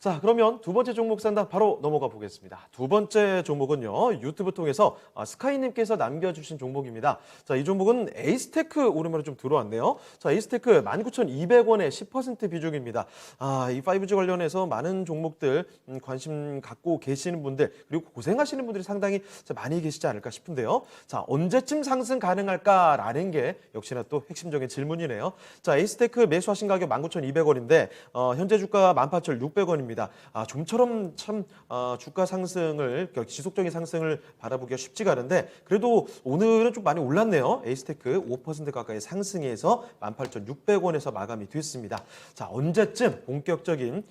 자, 그러면 두 번째 종목 상담 바로 넘어가 보겠습니다. 두 번째 종목은요, 유튜브 통해서 스카이님께서 남겨주신 종목입니다. 자, 이 종목은 에이스테크 오랜만에 좀 들어왔네요. 자, 에이스테크 19,200원의 10% 비중입니다. 이 5G 관련해서 많은 종목들 관심 갖고 계시는 분들, 그리고 고생하시는 분들이 상당히 많이 계시지 않을까 싶은데요. 자, 언제쯤 상승 가능할까라는 게 역시나 또 핵심적인 질문이네요. 자, 에이스테크 매수하신 가격 19,200원인데, 현재 주가 18,600원입니다. 좀처럼 참 주가 상승을 지속적인 상승을 바라보기가 쉽지가 않은데 그래도 오늘은 좀 많이 올랐네요. 에이스테크 5% 가까이 상승해서 18,600원에서 마감이 됐습니다. 자, 언제쯤 본격적인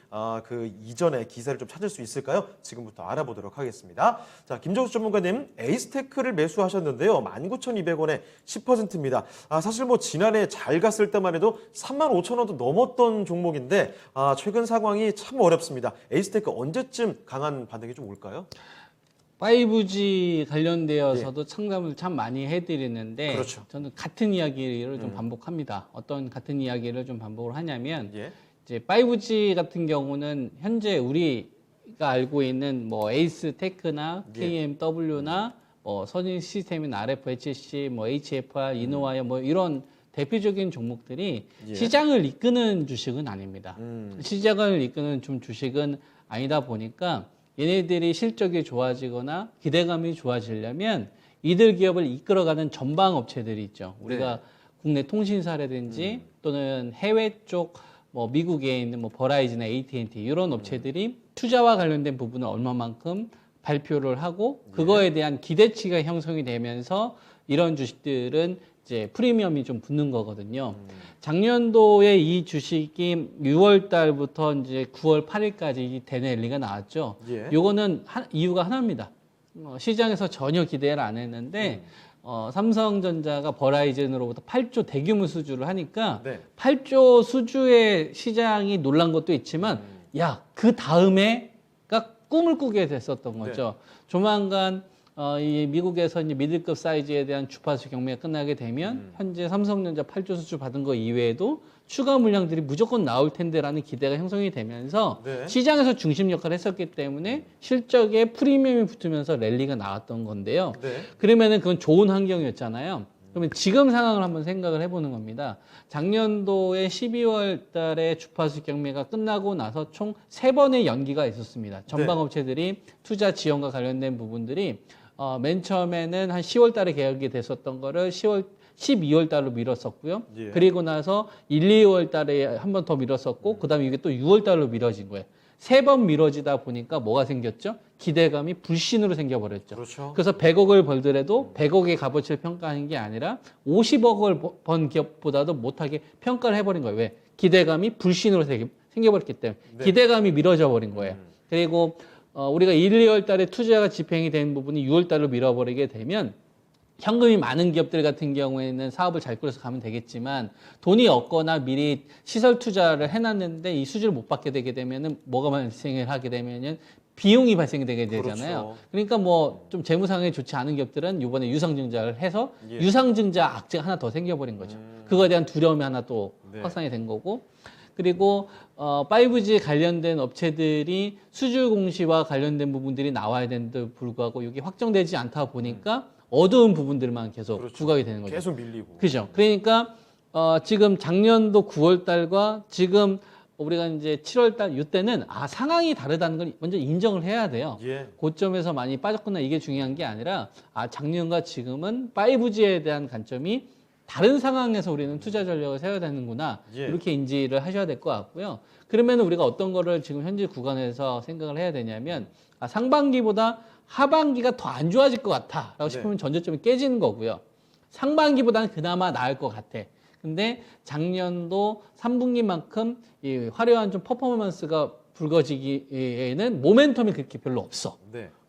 그 이전의 기세를 좀 찾을 수 있을까요? 지금부터 알아보도록 하겠습니다. 자, 김정수 전문가님, 에이스테크를 매수하셨는데요. 19,200원에 10%입니다. 사실 뭐 지난해 잘 갔을 때만 해도 35,000원도 넘었던 종목인데 최근 상황이 참 어렵습니다. 에이스테크 언제쯤 강한 반등이 좀 올까요? 5G 관련되어서도 상담을 참 많이 해드리는데 그렇죠. 저는 같은 이야기를 좀 반복합니다. 어떤 같은 이야기를 좀 반복을 하냐면 예. 이제 5G 같은 경우는 현재 우리가 알고 있는 뭐 에이스테크나 KMW나 뭐 선진 시스템인 RFHC, 뭐 HFR, 이노와이어 뭐 이런 대표적인 종목들이 시장을 이끄는 주식은 아닙니다. 시장을 이끄는 좀 주식은 아니다 보니까 얘네들이 실적이 좋아지거나 기대감이 좋아지려면 이들 기업을 이끌어가는 전방 업체들이 있죠. 우리가 국내 통신사라든지 또는 해외 쪽 뭐 미국에 있는 뭐 버라이즌이나 AT&T 이런 업체들이 투자와 관련된 부분을 얼마만큼 발표를 하고 그거에 대한 기대치가 형성이 되면서 이런 주식들은 이제 프리미엄이 좀 붙는 거거든요. 작년도에 이 주식이 6월 달부터 이제 9월 8일까지 대랠리가 나왔죠. 요거는 이유가 하나입니다. 시장에서 전혀 기대를 안 했는데 삼성전자가 버라이즌으로부터 8조 대규모 수주를 하니까 8조 수주의 시장이 놀란 것도 있지만 야, 그 다음에가 꿈을 꾸게 됐었던 거죠. 조만간 이 미국에서 이제 미들급 사이즈에 대한 주파수 경매가 끝나게 되면 현재 삼성전자 8조 수주 받은 거 이외에도 추가 물량들이 무조건 나올 텐데라는 기대가 형성이 되면서 시장에서 중심 역할을 했었기 때문에 실적에 프리미엄이 붙으면서 랠리가 나왔던 건데요. 그러면은 그건 좋은 환경이었잖아요. 그러면 지금 상황을 한번 생각을 해보는 겁니다. 작년도에 12월 달에 주파수 경매가 끝나고 나서 총 3번의 연기가 있었습니다. 전방업체들이 투자 지원과 관련된 부분들이 맨 처음에는 한 10월 달에 계약이 됐었던 거를 12월 달로 미뤘었고요. 그리고 나서 1, 2월 달에 한 번 더 미뤘었고 그다음에 이게 또 6월 달로 미뤄진 거예요. 3번 미뤄지다 보니까 뭐가 생겼죠? 기대감이 불신으로 생겨버렸죠. 그래서 100억을 벌더라도 100억의 값어치를 평가하는 게 아니라 50억을 번 기업보다도 못하게 평가를 해버린 거예요. 왜? 기대감이 불신으로 생겨버렸기 때문에. 기대감이 미뤄져 버린 거예요. 그리고 우리가 1, 2월 달에 투자가 집행이 된 부분이 6월 달로 미뤄버리게 되면 현금이 많은 기업들 같은 경우에는 사업을 잘 꾸려서 가면 되겠지만 돈이 없거나 미리 시설 투자를 해놨는데 이 수주를 못 받게 되게 되면은 뭐가 발생을 하게 되면은 비용이 발생이 되게 되잖아요. 그러니까 뭐 좀 재무상황이 좋지 않은 기업들은 이번에 유상증자를 해서 유상증자 악재가 하나 더 생겨버린 거죠. 그거에 대한 두려움이 하나 또 확산이 된 거고. 그리고 5G 관련된 업체들이 수주 공시와 관련된 부분들이 나와야 되는데도 불구하고 이게 확정되지 않다 보니까 어두운 부분들만 계속 부각이 되는 거죠. 계속 밀리고. 그죠. 그러니까 지금 작년도 9월 달과 지금 우리가 이제 7월 달 이때는 상황이 다르다는 걸 먼저 인정을 해야 돼요. 고점에서 많이 빠졌구나 이게 중요한 게 아니라 작년과 지금은 5G에 대한 관점이 다른 상황에서 우리는 투자 전략을 세워야 되는구나 이렇게 인지를 하셔야 될 것 같고요. 그러면 우리가 어떤 거를 지금 현재 구간에서 생각을 해야 되냐면 상반기보다 하반기가 더 안 좋아질 것 같아 라고 싶으면 전저점이 깨지는 거고요. 상반기보다는 그나마 나을 것 같아. 근데 작년도 3분기만큼 이 화려한 좀 퍼포먼스가 불거지기에는 모멘텀이 그렇게 별로 없어.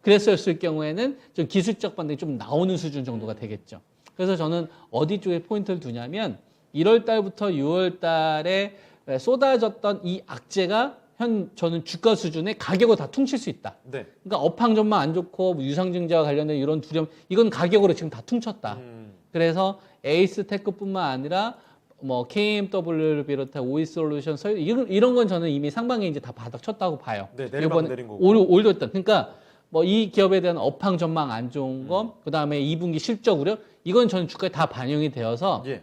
그랬었을 경우에는 좀 기술적 반등이 좀 나오는 수준 정도가 되겠죠. 그래서 저는 어디 쪽에 포인트를 두냐면 1월 달부터 6월 달에 쏟아졌던 이 악재가 저는 주가 수준의 가격으로 다 퉁칠 수 있다. 그러니까 업황전만 안 좋고 유상증자와 관련된 이런 두려움, 이건 가격으로 지금 다 퉁쳤다. 그래서 에이스테크뿐만 아니라 뭐 KMW를 비롯한 OE솔루션, 이런 건 저는 이미 상반기에 이제 다 바닥 쳤다고 봐요. 네, 내리막 이번에 내린 거고. 올렸던. 그러니까 뭐 이 기업에 대한 업황 전망 안 좋은 거, 그다음에 2분기 실적 우려, 이건 저는 주가에 다 반영이 되어서 예.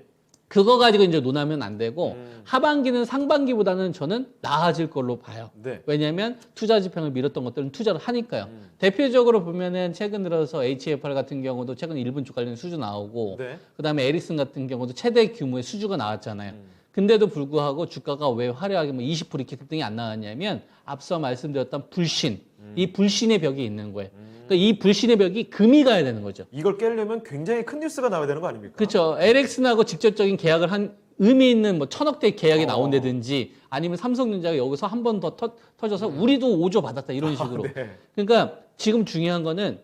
그거 가지고 이제 논하면 안 되고 하반기는 상반기보다는 저는 나아질 걸로 봐요. 네. 왜냐하면 투자 지평을 밀었던 것들은 투자를 하니까요. 대표적으로 보면은 최근 들어서 HFR 같은 경우도 최근 1분 주 관련 수주 나오고, 네. 그다음에 에릭슨 같은 경우도 최대 규모의 수주가 나왔잖아요. 근데도 불구하고 주가가 왜 화려하게 뭐 20% 이렇게 급등이 안 나왔냐면 앞서 말씀드렸던 불신, 이 불신의 벽이 있는 거예요. 그러니까 이 불신의 벽이 금이 가야 되는 거죠. 이걸 깨려면 굉장히 큰 뉴스가 나와야 되는 거 아닙니까? 그렇죠. 에릭슨하고 직접적인 계약을 한 의미 있는 뭐 1,000억대 계약이 나온다든지 아니면 삼성전자가 여기서 한 번 더 터져서 우리도 5조 받았다 이런 식으로. 네. 그러니까 지금 중요한 거는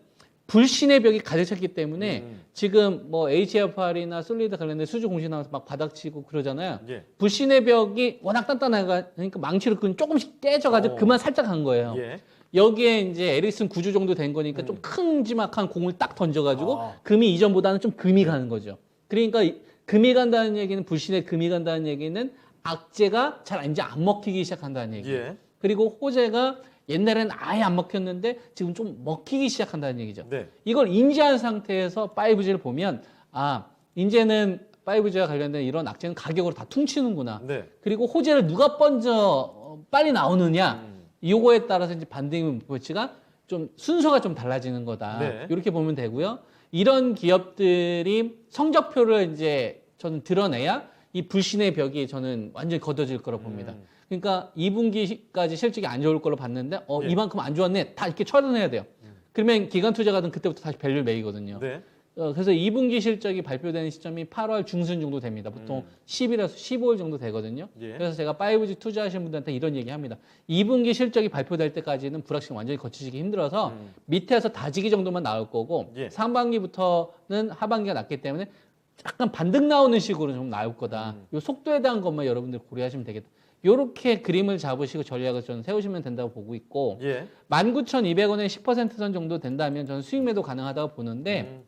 불신의 벽이 가득 찼기 때문에 지금 뭐 HFR이나 솔리드 관련된 수주 공시 나와서 막 바닥치고 그러잖아요. 예. 불신의 벽이 워낙 단단하니까 망치로 조금씩 떼져가지고 그만 살짝 간 거예요. 예. 여기에 이제 에릭슨 구주 정도 된 거니까 좀 큼지막한 공을 딱 던져가지고 금이 이전보다는 좀 금이 가는 거죠. 그러니까 금이 간다는 얘기는 불신의 금이 간다는 얘기는 악재가 잘 이제 안 먹히기 시작한다는 얘기예요. 예. 그리고 호재가 옛날에는 아예 안 먹혔는데 지금 좀 먹히기 시작한다는 얘기죠. 네. 이걸 인지한 상태에서 5G를 보면 아 이제는 5G와 관련된 이런 악재는 가격으로 다 퉁치는구나. 네. 그리고 호재를 누가 먼저 빨리 나오느냐 요거에 따라서 이제 반등 보치가 좀 순서가 좀 달라지는 거다. 네. 이렇게 보면 되고요. 이런 기업들이 성적표를 이제 저는 드러내야 이 불신의 벽이 저는 완전히 걷어질 거라고 봅니다. 그러니까 2분기까지 실적이 안 좋을 걸로 봤는데 예. 이만큼 안 좋았네. 다 이렇게 처리해야 돼요. 그러면 기관 투자가든 그때부터 다시 밸류를 매기거든요. 네. 그래서 2분기 실적이 발표되는 시점이 8월 중순 정도 됩니다. 보통 10일에서 15일 정도 되거든요. 예. 그래서 제가 5G 투자하시는 분들한테 이런 얘기 합니다. 2분기 실적이 발표될 때까지는 불확실성 완전히 거치시기 힘들어서 밑에서 다지기 정도만 나올 거고 예. 상반기부터는 하반기가 낮기 때문에 약간 반등 나오는 식으로 좀 나올 거다. 요 속도에 대한 것만 여러분들 고려하시면 되겠다. 요렇게 그림을 잡으시고 전략을 저는 세우시면 된다고 보고 있고 예. 19,200원에 10%선 정도 된다면 저는 수익 매도 가능하다고 보는데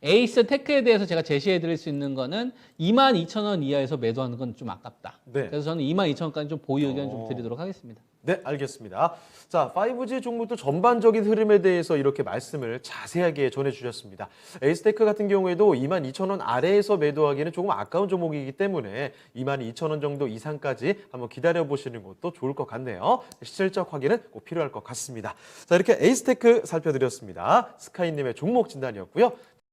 에이스 테크에 대해서 제가 제시해 드릴 수 있는 거는 22,000원 이하에서 매도하는 건 좀 아깝다. 네. 그래서 저는 22,000원까지 좀 보유 의견 좀 드리도록 하겠습니다. 네, 알겠습니다. 자, 5G 종목도 전반적인 흐름에 대해서 이렇게 말씀을 자세하게 전해주셨습니다. 에이스테크 같은 경우에도 22,000원 아래에서 매도하기는 조금 아까운 종목이기 때문에 22,000원 정도 이상까지 한번 기다려보시는 것도 좋을 것 같네요. 실적 확인은 꼭 필요할 것 같습니다. 자, 이렇게 에이스테크 살펴드렸습니다. 스카이님의 종목 진단이었고요.